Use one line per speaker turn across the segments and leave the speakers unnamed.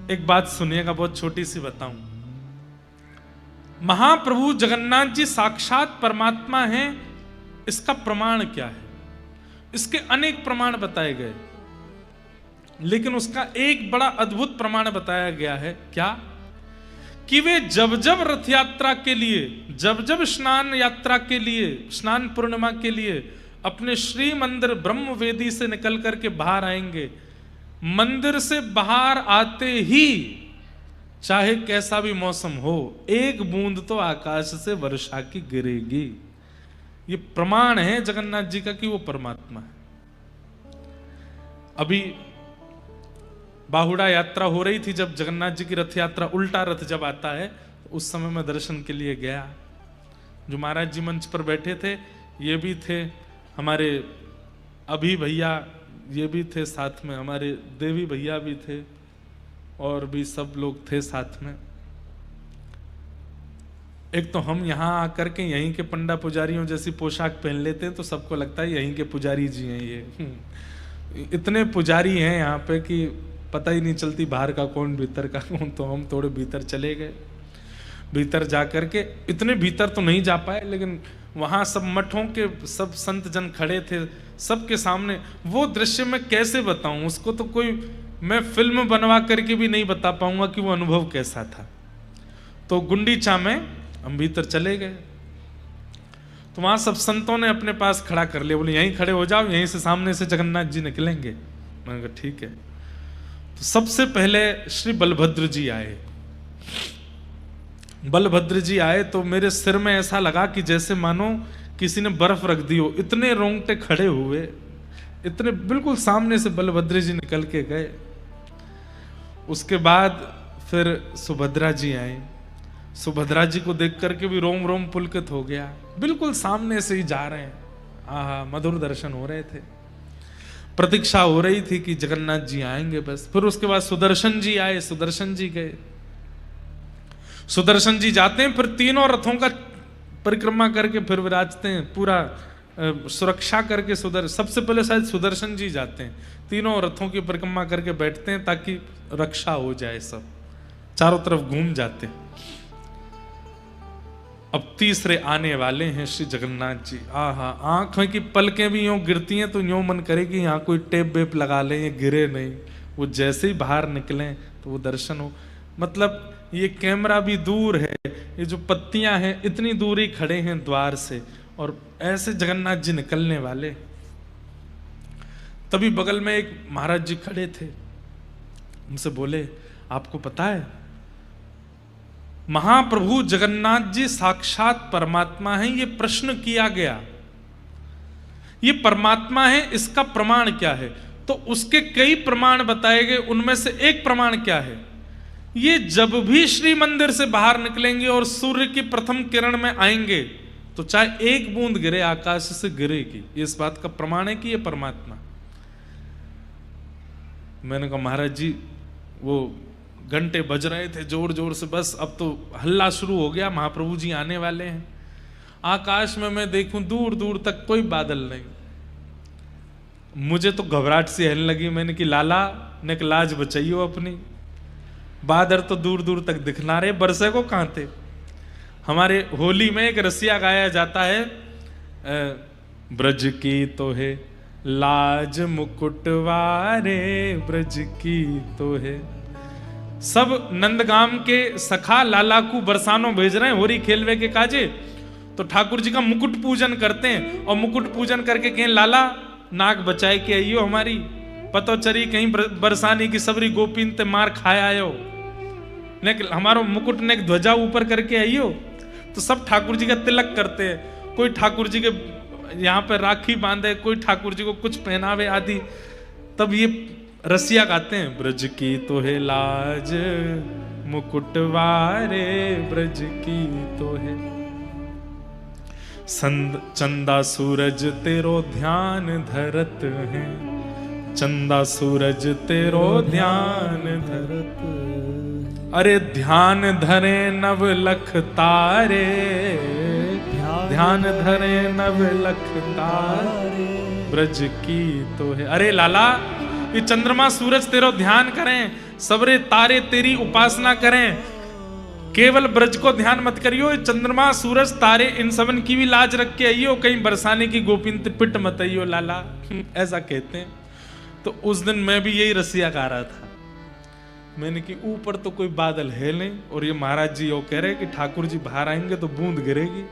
एक बात सुनिएगा, बहुत छोटी सी बताऊं। महाप्रभु जगन्नाथ जी साक्षात परमात्मा हैं, इसका प्रमाण क्या है? इसके अनेक प्रमाण बताए गए, लेकिन उसका एक बड़ा अद्भुत प्रमाण बताया गया है। क्या? कि वे जब जब रथ यात्रा के लिए, जब जब स्नान यात्रा के लिए, स्नान पूर्णिमा के लिए अपने श्री मंदिर ब्रह्म वेदी से निकल करके बाहर आएंगे, मंदिर से बाहर आते ही चाहे कैसा भी मौसम हो, एक बूंद तो आकाश से वर्षा की गिरेगी। ये प्रमाण है जगन्नाथ जी का कि वो परमात्मा है। अभी बाहुड़ा यात्रा हो रही थी, जब जगन्नाथ जी की रथ यात्रा, उल्टा रथ जब आता है, तो उस समय मैं दर्शन के लिए गया। जो महाराज जी मंच पर बैठे थे, ये भी थे हमारे अभी भैया, ये भी थे साथ में, हमारे देवी भैया भी थे, और भी सब लोग थे साथ में। एक तो हम यहाँ आकर के यहीं के पंडा पुजारियों जैसी पोशाक पहन लेते हैं, तो सबको लगता है यहीं के पुजारी जी हैं ये। इतने पुजारी हैं यहाँ पे कि पता ही नहीं चलती बाहर का कौन भीतर का कौन। तो हम थोड़े भीतर चले गए। भीतर जा करके, इतने भीतर तो नहीं जा पाए, लेकिन वहाँ सब मठों के सब संत जन खड़े थे, सबके सामने वो दृश्य मैं कैसे बताऊं उसको, तो कोई मैं फिल्म बनवा करके भी नहीं बता पाऊंगा कि वो अनुभव कैसा था। तो गुंडीचा में हम भीतर चले गए, तो वहां सब संतों ने अपने पास खड़ा कर लिया, बोले यहीं खड़े हो जाओ, यहीं से सामने से जगन्नाथ जी निकलेंगे। मैंने कहा ठीक है। तो सबसे पहले श्री बलभद्र जी आए। बलभद्र जी आए तो मेरे सिर में ऐसा लगा कि जैसे मानो किसी ने बर्फ रख दी हो, इतने रोंगटे खड़े हुए, इतने बिल्कुल सामने से बलभद्र जी निकल के गए। उसके बाद फिर सुभद्रा जी आए। सुभद्रा जी को देख करके भी रोम रोम पुलकित हो गया, बिल्कुल सामने से ही जा रहे हैं। आहा, मधुर दर्शन हो रहे थे। प्रतीक्षा हो रही थी कि जगन्नाथ जी आएंगे बस। फिर उसके बाद सुदर्शन जी आए, सुदर्शन जी गए। सुदर्शन जी जाते हैं, फिर तीनों रथों का परिक्रमा करके फिर विराजते हैं, पूरा सुरक्षा करके। सबसे पहले शायद सुदर्शन जी जाते हैं, तीनों रथों की परिक्रमा करके बैठते हैं ताकि रक्षा हो जाए, सब चारों तरफ घूम जाते हैं। अब तीसरे आने वाले हैं श्री जगन्नाथ जी। आहा, आंख की पलकें भी यूं गिरती हैं तो यूं मन करे कि यहाँ कोई टेप वेप लगा लें, ये गिरे नहीं। वो जैसे ही बाहर निकलें तो वो दर्शन हो। मतलब ये कैमरा भी दूर है, ये जो पत्तियां हैं इतनी दूर ही खड़े हैं द्वार से, और ऐसे जगन्नाथ जी निकलने वाले। तभी बगल में एक महाराज जी खड़े थे, उनसे बोले आपको पता है महाप्रभु जगन्नाथ जी साक्षात परमात्मा हैं? ये प्रश्न किया गया, ये परमात्मा है, इसका प्रमाण क्या है? तो उसके कई प्रमाण बताए गए, उनमें से एक प्रमाण क्या है? ये जब भी श्री मंदिर से बाहर निकलेंगे और सूर्य की प्रथम किरण में आएंगे तो चाहे एक बूंद गिरे आकाश से गिरेगी। ये इस बात का प्रमाण है कि ये परमात्मा। मैंने कहा महाराज जी वो घंटे बज रहे थे जोर जोर से, बस अब तो हल्ला शुरू हो गया, महाप्रभु जी आने वाले हैं। आकाश में मैं देखूं दूर दूर तक कोई बादल नहीं। मुझे तो घबराहट सी आने लगी। मैंने कि लाला ने लाज बचाइयो अपनी, बादल तो दूर दूर तक दिखना रहे, बरसे को कहां थे। हमारे होली में एक रसिया गाया जाता है, ब्रज की तो है लाज मुकुटवारे, ब्रज की तो है। सब नंदगाम के सखा लाला को बरसानो भेज रहे हैं होरी खेलवे के काजे, तो ठाकुर जी का मुकुट पूजन करते हैं, और मुकुट पूजन करके कहें लाला नाक बचाए के आइयो हमारी, पतो चरी कहीं बरसानी की सबरी गोपीन ते मार खाया आयो, ने हमारो मुकुट ने ध्वजा ऊपर करके आइयो। तो सब ठाकुर जी का तिलक करते हैं, कोई ठाकुर जी के यहाँ पे राखी बांधे, कोई ठाकुर जी को कुछ पहनावे आदि। तब ये रसिया गाते हैं, ब्रज की तो है लाज मुकुटवारे, ब्रज की तो है चंदा सूरज तेरो ध्यान धरत है, चंदा सूरज तेरो ध्यान धरत, अरे ध्यान धरे नव लख तारे, ध्यान धरे नव लख तारे, ब्रज की तो है। अरे लाला ये चंद्रमा सूरज तेरो ध्यान करें, सबरे तारे तेरी उपासना करें, केवल ब्रज को ध्यान मत करियो, चंद्रमा सूरज तारे इन सबन की भी लाज रख के आइयो, कहीं बरसाने की गोपिन पिट मत आइयो लाला। ऐसा कहते हैं। तो उस दिन मैं भी यही रसिया गा रहा था। मैंने कि ऊपर तो कोई बादल है नहीं, और ये महाराज जी वो कह रहे कि ठाकुर जी बाहर आएंगे तो बूंद गिरेगी,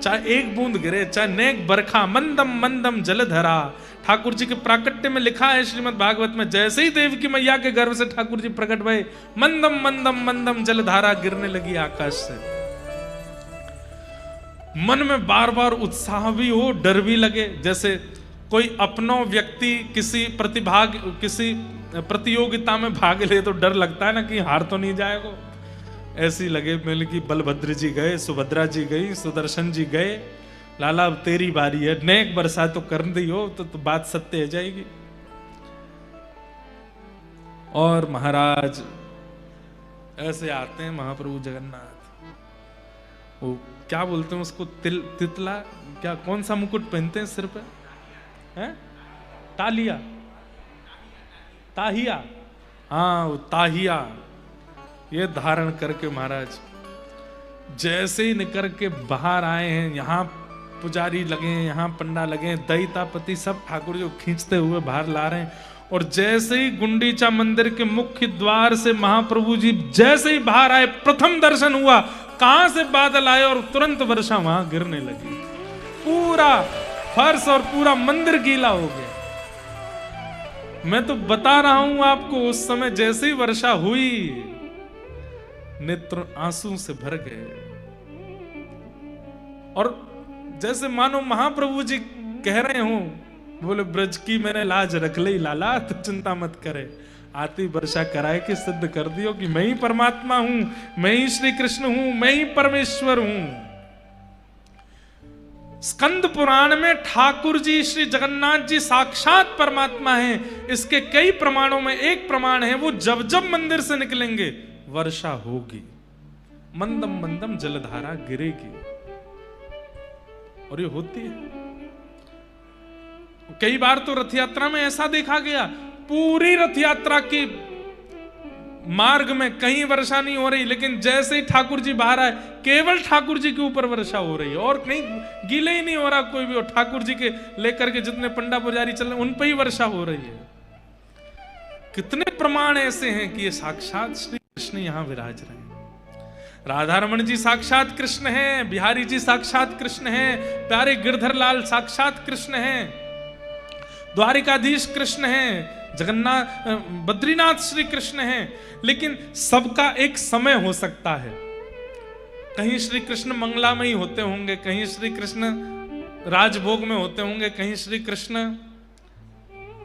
चाहे एक बूंद गिरे, चाहे नेक बरखा, मंदम मंदम जलधरा। ठाकुर जी के प्राकट्य में लिखा है श्रीमद् भागवत में, जैसे ही देव की मैया के गर्भ से ठाकुर जी प्रकट भये, मंदम मंदम मंदम जलधारा गिरने लगी आकाश से। मन में बार बार उत्साह भी हो, डर भी लगे। जैसे कोई अपनो व्यक्ति किसी प्रतियोगिता में भाग ले तो डर लगता है ना कि हार तो नहीं जाएगा। ऐसी लगे मैंने कि बलभद्र जी गए, सुभद्रा जी गई, सुदर्शन जी गए, लाला अब तेरी बारी है, नेक बरसा तो कर दी हो तो बात सत्य हो जाएगी। और महाराज ऐसे आते हैं महाप्रभु जगन्नाथ, वो क्या बोलते हैं उसको, तितला, क्या कौन सा मुकुट पहनते हैं सिर पे, हैं? तालिया, ताहिया, हाँ वो ताहिया, ये धारण करके महाराज जैसे ही निकल के बाहर आए हैं, यहाँ पुजारी लगे हैं, यहाँ पंडा लगे हैं, दैतापति सब ठाकुर जी को खींचते हुए बाहर ला रहे हैं। और जैसे ही गुंडीचा मंदिर के मुख्य द्वार से महाप्रभु जी जैसे ही बाहर आए, प्रथम दर्शन हुआ, कहां से बादल आए और तुरंत वर्षा वहां गिरने लगी। पूरा फर्श और पूरा मंदिर गीला हो गया। मैं तो बता रहा हूं आपको, उस समय जैसे ही वर्षा हुई, नेत्र आंसू से भर गए। और जैसे मानो महाप्रभु जी कह रहे हो, बोले ब्रज की मैंने लाज रख ली लाला, तो चिंता मत करे, आती वर्षा कराए के सिद्ध कर दियो कि मैं ही परमात्मा हूं, मैं ही श्री कृष्ण हूं, मैं ही परमेश्वर हूं। स्कंद पुराण में ठाकुर जी श्री जगन्नाथ जी साक्षात परमात्मा हैं। इसके कई प्रमाणों में एक प्रमाण है, वो जब जब मंदिर से निकलेंगे वर्षा होगी, मंदम मंदम जलधारा गिरेगी, और ये होती है। कई बार तो रथ यात्रा में ऐसा देखा गया, पूरी रथ यात्रा की मार्ग में कहीं वर्षा नहीं हो रही, लेकिन जैसे ही ठाकुर जी बाहर आए, केवल ठाकुर जी के ऊपर वर्षा हो रही है, और कहीं गीले ही नहीं हो रहा कोई भी। और ठाकुर जी के लेकर के जितने पंडा पुजारी चल रहे उन पर ही वर्षा हो रही है। कितने प्रमाण ऐसे हैं कि ये साक्षात श्री कृष्ण यहां विराज रहे हैं। राधा रमण जी साक्षात कृष्ण हैं, बिहारी जी साक्षात कृष्ण हैं, प्यारे गिरधर लाल साक्षात कृष्ण हैं, द्वारिकाधीश कृष्ण हैं, जगन्नाथ बद्रीनाथ श्री कृष्ण हैं। लेकिन सबका एक समय हो सकता है। कहीं श्री कृष्ण मंगलामयी होते होंगे, कहीं श्री कृष्ण राजभोग में होते होंगे, कहीं श्री कृष्ण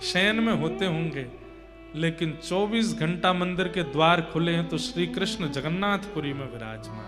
शयन में होते होंगे, लेकिन 24 घंटा मंदिर के द्वार खुले हैं तो श्री कृष्ण जगन्नाथपुरी में विराजमान।